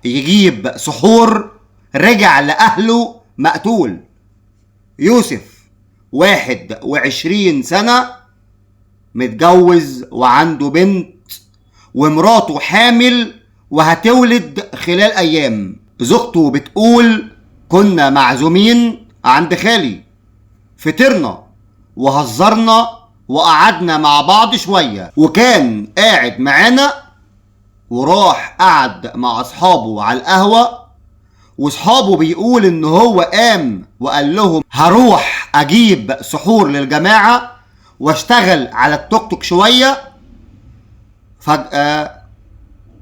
يجيب سحور رجع لأهله مقتول. يوسف 21 سنة متجوز وعنده بنت ومراته حامل وهتولد خلال أيام. زوجته بتقول كنا معزومين عند خالي، فطرنا وهزرنا وقعدنا مع بعض شوية، وكان قاعد معانا وراح قعد مع اصحابه على القهوة، واصحابه بيقول ان هو قام وقال لهم هروح اجيب سحور للجماعة واشتغل على التوك توك شوية. فجأة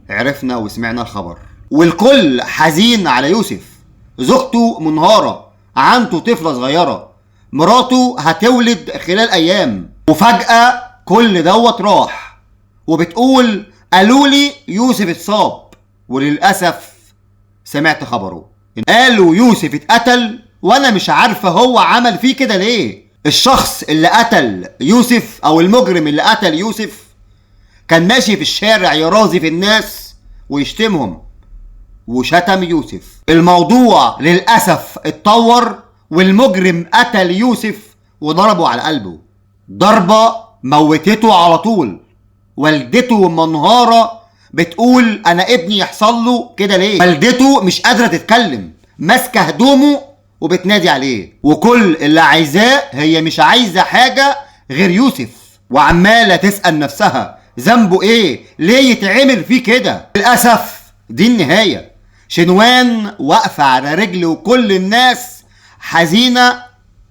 عرفنا وسمعنا الخبر والكل حزين على يوسف. زوجته منهارة، عنده طفلة صغيرة، مراته هتولد خلال ايام، وفجأة كل دوت راح. وبتقول قالوا لي يوسف اتصاب، وللأسف سمعت خبره قالوا يوسف اتقتل، وانا مش عارفة هو عمل فيه كده ليه. الشخص اللي قتل يوسف او المجرم اللي قتل يوسف كان ماشي في الشارع يرازي في الناس ويشتمهم وشتم يوسف. الموضوع للأسف اتطور والمجرم قتل يوسف وضربه على قلبه ضربة موتته على طول. والدته منهارة بتقول انا ابني يحصل له كده ليه. والدته مش قادرة تتكلم، ماسكة هدومه وبتنادي عليه، وكل اللي عايزاه هي مش عايزة حاجة غير يوسف، وعمالة تسأل نفسها ذنبه ايه، ليه يتعمل فيه كده. للأسف دي النهاية. شنوان واقفة على رجل وكل الناس حزينة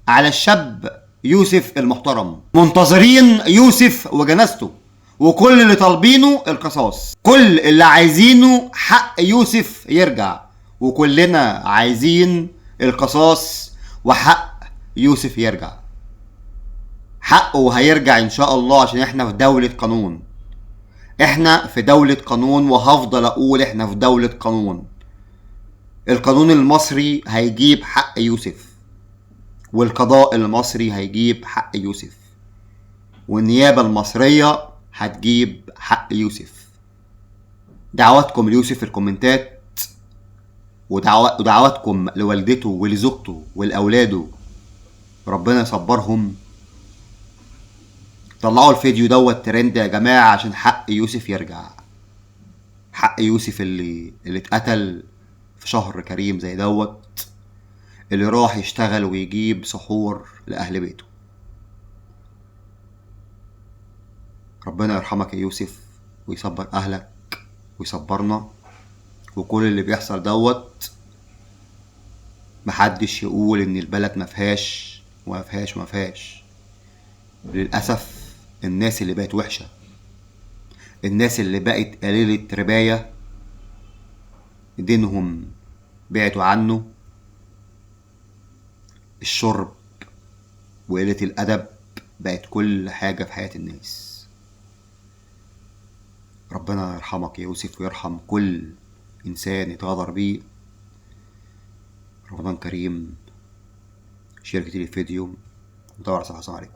على الشاب يوسف المحترم، منتظرين يوسف وجنازته، وكل اللي طالبينه القصاص. كل اللي عايزينه حق يوسف يرجع، وكلنا عايزين القصاص وحق يوسف يرجع. حقه هيرجع ان شاء الله، عشان احنا في دولة قانون. احنا في دولة قانون، وهفضل اقول احنا في دولة قانون. القانون المصري هيجيب حق يوسف، والقضاء المصري هيجيب حق يوسف، والنيابة المصرية هتجيب حق يوسف. دعواتكم ليوسف في الكومنتات، ودعواتكم لوالدته ولزوجته ولأولاده، ربنا يصبرهم. طلعوا الفيديو دوت ترند يا جماعة عشان حق يوسف يرجع. حق يوسف اللي اتقتل في شهر كريم زي دوت، اللي راح يشتغل ويجيب سحور لأهل بيته. ربنا يرحمك يا يوسف ويصبر أهلك ويصبرنا. وكل اللي بيحصل دوت محدش يقول ان البلد مفيهاش ومفيهاش. للأسف الناس اللي بقت وحشة، الناس اللي بقت قليلة رباية، دينهم بعدوا عنه، الشرب وقلة الأدب بقت كل حاجة في حياة الناس. ربنا يرحمك يا يوسف ويرحم كل إنسان يتغدر بيه. رمضان كريم. شاركت الفيديو ودور على صفحة. السلام عليكم.